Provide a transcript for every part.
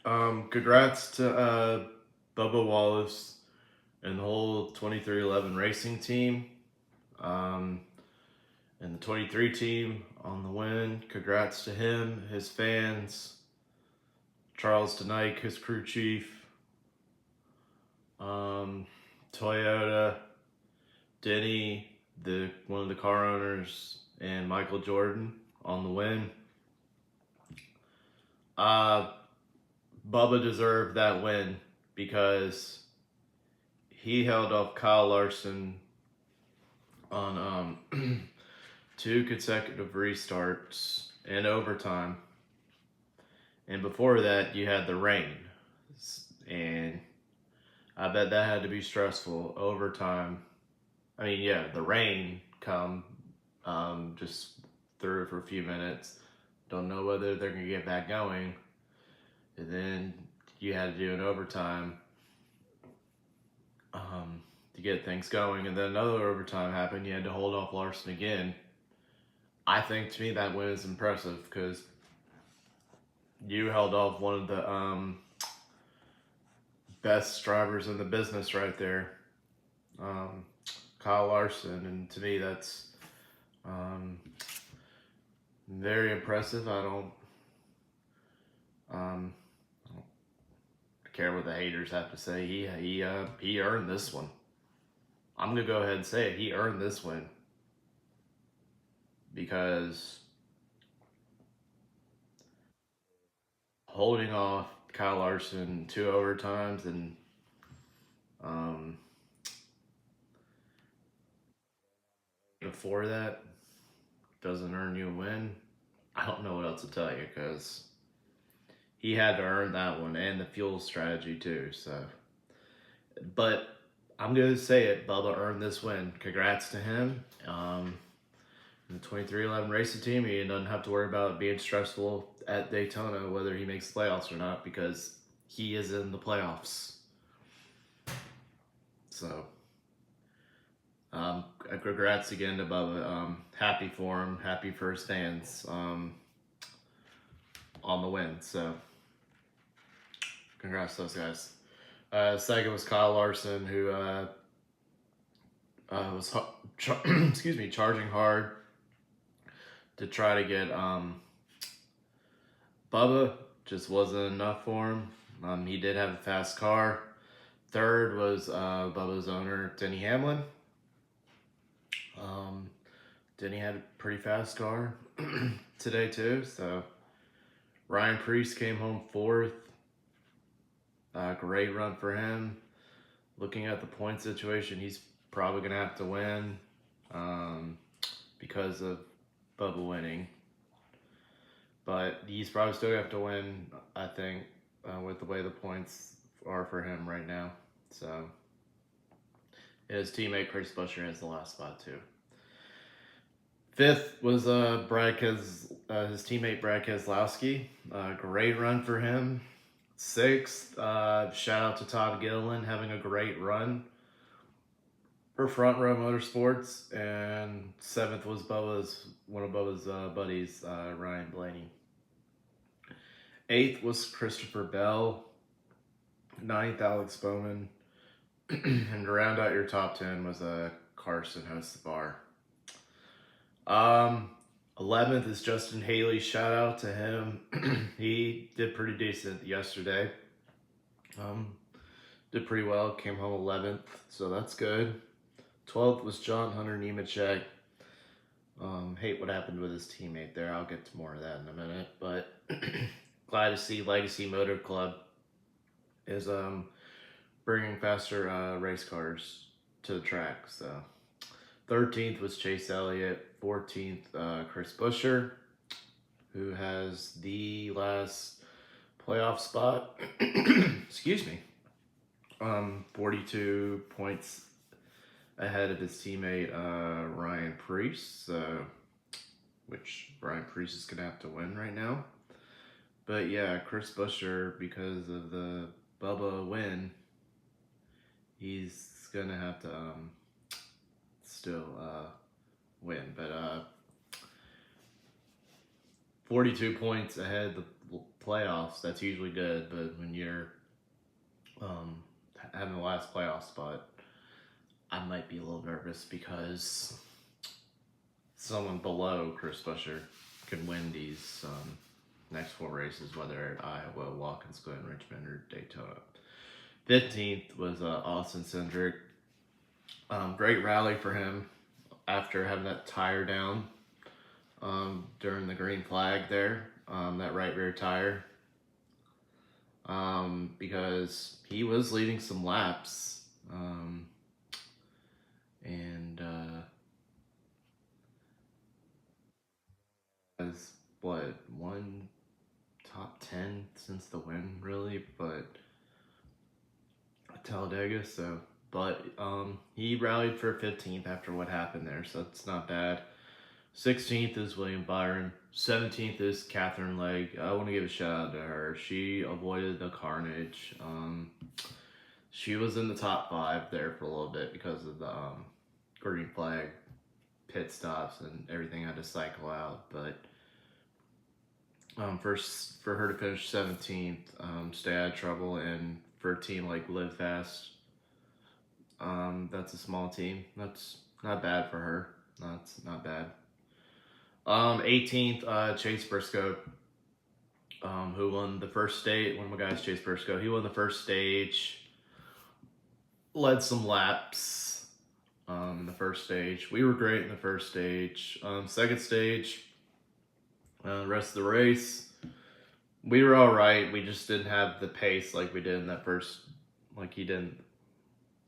Congrats to Bubba Wallace and the whole 2311 racing team. Um, and the 23 team on the win. Congrats to him, his fans, Charles DeNike, his crew chief, Toyota, Denny, one of the car owners, and Michael Jordan on the win. Bubba deserved that win because he held off Kyle Larson on two consecutive restarts and overtime. And before that, you had the rain. And I bet that had to be stressful. Overtime. I mean, yeah, the rain come just through for a few minutes. Don't know whether they're going to get back going. And then you had to do an overtime to get things going. And then another overtime happened. You had to hold off Larson again. I think, to me, that win is impressive because you held off one of the best drivers in the business right there, Kyle Larson. And to me, that's very impressive. I don't care what the haters have to say. He earned this one. I'm gonna go ahead and say it. He earned this win because holding off Kyle Larson 2 overtimes and before that doesn't earn you a win. I don't know what else to tell you because he had to earn that one and the fuel strategy too. So, but I'm going to say it. Bubba earned this win. Congrats to him. The 2311 racing team, he doesn't have to worry about it being stressful at Daytona, whether he makes the playoffs or not, because he is in the playoffs. So, congrats again to Bubba. Happy for him. Happy for his fans on the win. So, congrats to those guys. Second was Kyle Larson, who was charging hard to try to get Bubba. Just wasn't enough for him. He did have a fast car. Third was Bubba's owner, Denny Hamlin. Denny had a pretty fast car today too. So Ryan Preece came home fourth. Great run for him. Looking at the point situation, he's probably going to have to win because of Bubba winning. But he's probably still going to have to win, I think, with the way the points are for him right now. So his teammate Chris Buescher has the last spot too. Fifth was his teammate Brad Keselowski. Great run for him. Sixth, shout out to Todd Gilliland having a great run for Front Row Motorsports. And seventh was one of Bubba's buddies, Ryan Blaney. Eighth was Christopher Bell. Ninth, Alex Bowman. And to round out your top 10 was Carson Hocevar. 11th is Justin Haley. Shout out to him. He did pretty decent yesterday. Did pretty well. Came home 11th, so that's good. 12th was John Hunter Nemechek. Hate what happened with his teammate there. I'll get to more of that in a minute. But glad to see Legacy Motor Club is bringing faster race cars to the track. So 13th was Chase Elliott. 14th, Chris Buescher, who has the last playoff spot. Excuse me. 42 points ahead of his teammate Ryan Preece, which Ryan Preece is going to have to win right now. But yeah, Chris Buescher, because of the Bubba win, he's going to have to still win. But 42 points ahead. The playoffs, that's usually good. But when you're um, having the last playoff spot, I might be a little nervous because someone below Chris Buescher can win these next 4 races, whether at Iowa, Watkins Glen, Richmond, or Daytona. 15th was Austin Cindric. Great rally for him after having that tire down during the green flag there, that right rear tire, because he was leading some laps, and has what, one top 10 since the win, really, but Talladega. So, but he rallied for 15th after what happened there, so it's not bad. 16th is William Byron. 17th is Catherine Legg. I want to give a shout out to her. She avoided the carnage. She was in the top 5 there for a little bit because of the green flag pit stops and everything had to cycle out. But first for her to finish 17th, stay out of trouble, and for a team like Live Fast, that's a small team. That's not bad for her. That's not bad. 18th, Chase Briscoe, who won the first stage. One of my guys, Chase Briscoe, he won the first stage, led some laps in the first stage. We were great in the first stage. Second stage, the rest of the race, we were all right. We just didn't have the pace like we did in that first, like he didn't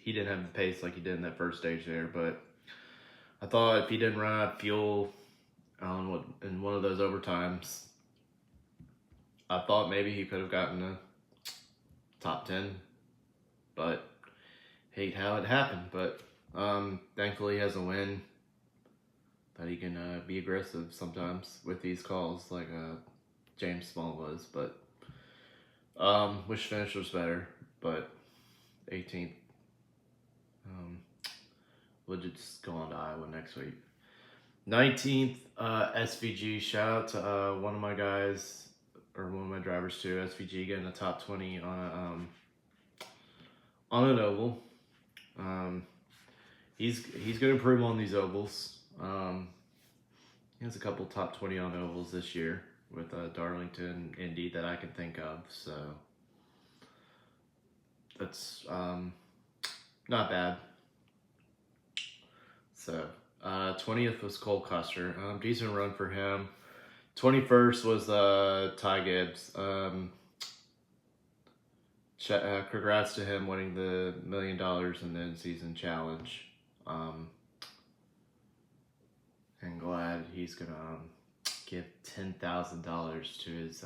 have the pace like he did in that first stage there. But I thought if he didn't run out of fuel in one of those overtimes, I thought maybe he could have gotten a top 10, but hate how it happened. But thankfully he has a win that he can be aggressive sometimes with these calls, like James Small was. But wish finish was better, but 18th. We'll just go on to Iowa next week. 19th, SVG. Shout out to one of my guys, or one of my drivers too. SVG getting a top 20 on an oval. He's going to improve on these ovals. He has a couple top 20 on ovals this year with Darlington, Indy that I can think of. So that's not bad. So 20th was Cole Custer. Decent run for him. 21st was Ty Gibbs. Congrats to him winning the $1 million in the in-season challenge. And glad he's gonna give $10,000 to his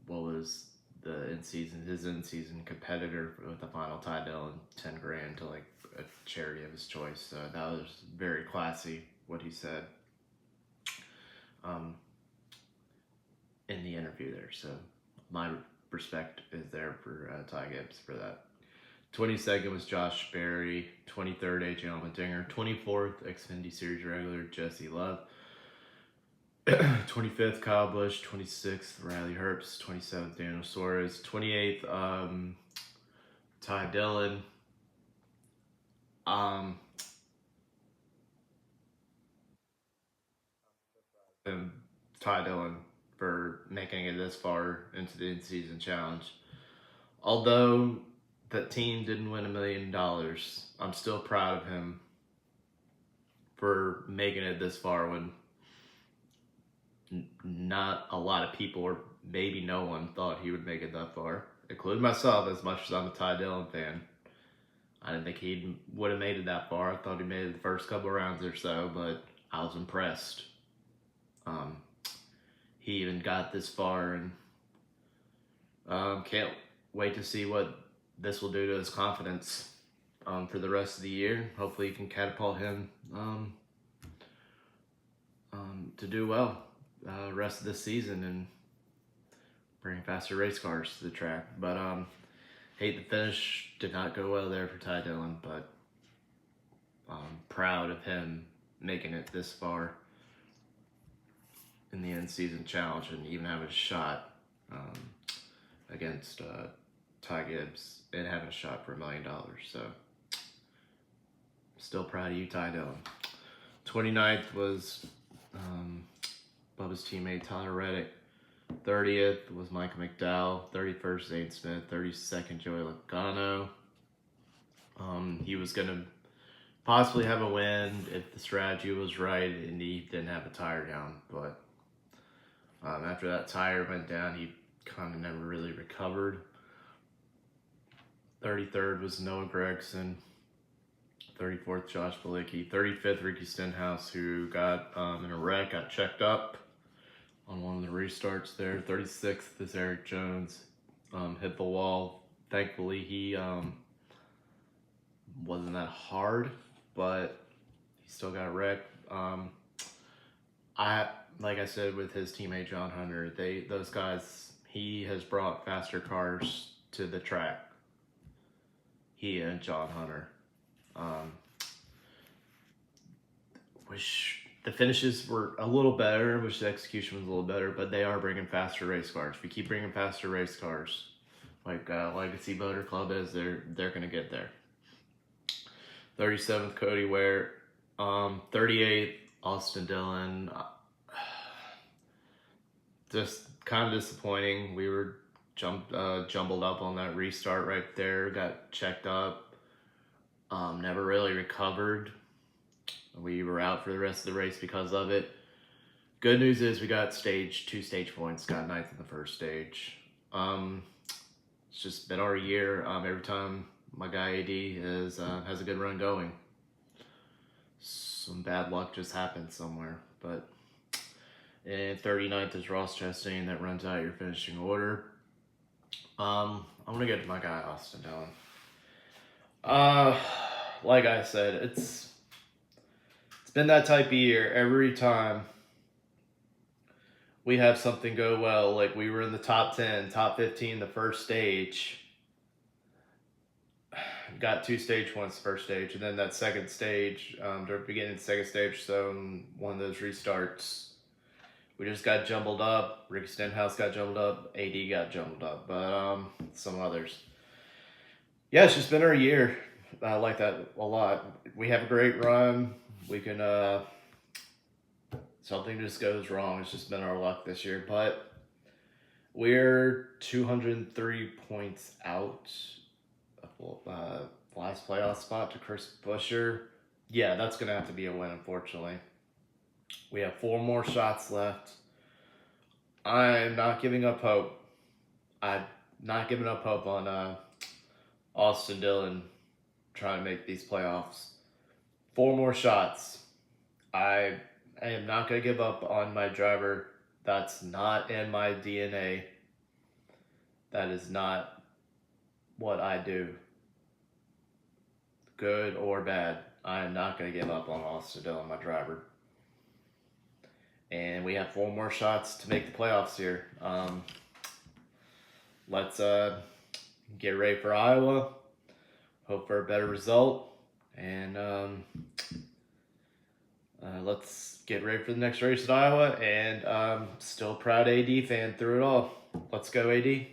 what was his in-season competitor with the final Ty Dillon, $10,000 to like a charity of his choice. So that was very classy what he said in the interview there. So my respect is there for Ty Gibbs for that. 22nd was Josh Berry. 23rd, AJ Allmendinger. 24th, Xfinity Series regular Jesse Love. 25th, Kyle Busch. 26th, Riley Herbst. 27th, Daniel Suarez. 28th, Ty Dillon. And Ty Dillon for making it this far into the in-season challenge. Although that team didn't win $1 million, I'm still proud of him for making it this far when not a lot of people, or maybe no one, thought he would make it that far, including myself. As much as I'm a Ty Dillon fan, I didn't think he would have made it that far. I thought he made it the first couple of rounds or so, but I was impressed. He even got this far, and can't wait to see what this will do to his confidence for the rest of the year. Hopefully, you can catapult him to do well rest of this season and bring faster race cars to the track. But hate the finish did not go well there for Ty Dillon, but proud of him making it this far in the in-season challenge and even having a shot against Ty Gibbs and having a shot for $1 million. So still proud of you, Ty Dillon. 29th was Bubba's teammate Tyler Reddick. 30th was Michael McDowell. 31st, Zane Smith. 32nd, Joey Logano. He was going to possibly have a win if the strategy was right and he didn't have a tire down. But after that tire went down, he kind of never really recovered. 33rd was Noah Gregson. 34th, Josh Balicki. 35th, Ricky Stenhouse, who got in a wreck, got checked up on one of the restarts there. 36th is Eric Jones. Hit the wall. Thankfully, he wasn't that hard, but he still got wrecked. Like I said, with his teammate John Hunter, those guys, he has brought faster cars to the track. He and John Hunter. Wish the finishes were a little better, wish the execution was a little better, but they are bringing faster race cars. If we keep bringing faster race cars, like Legacy Motor Club is, they're gonna get there. 37th, Cody Ware. 38th, Austin Dillon. Just kind of disappointing. We were jumbled up on that restart right there. Got checked up. Never really recovered. We were out for the rest of the race because of it. Good news is we got 2 stage points. Got 9th in the first stage. It's just been our year. Every time my guy AD has a good run going, some bad luck just happens somewhere. But and 39th is Ross Chastain. That runs out your finishing order. I'm gonna get to my guy Austin Dillon. Like I said, it's been that type of year. Every time we have something go well, like we were in the top 10, top 15 the first stage, got 2 stage points the first stage, and then that second stage, the beginning of the second stage, so in one of those restarts, we just got jumbled up. Ricky Stenhouse got jumbled up. AD got jumbled up, but some others. Yeah, it's just been our year. I like that a lot. We have a great run. We can, something just goes wrong. It's just been our luck this year, but we're 203 points out of last playoff spot to Chris Buescher. Yeah, that's going to have to be a win, unfortunately. We have 4 more shots left. I'm not giving up hope. I'm not giving up hope on Austin Dillon trying to make these playoffs. 4 more shots. I am not going to give up on my driver. That's not in my DNA. That is not what I do. Good or bad, I am not going to give up on Austin Dillon, my driver. And we have 4 more shots to make the playoffs here. Let's get ready for Iowa. Hope for a better result. And let's get ready for the next race at Iowa. And still a proud AD fan through it all. Let's go, AD.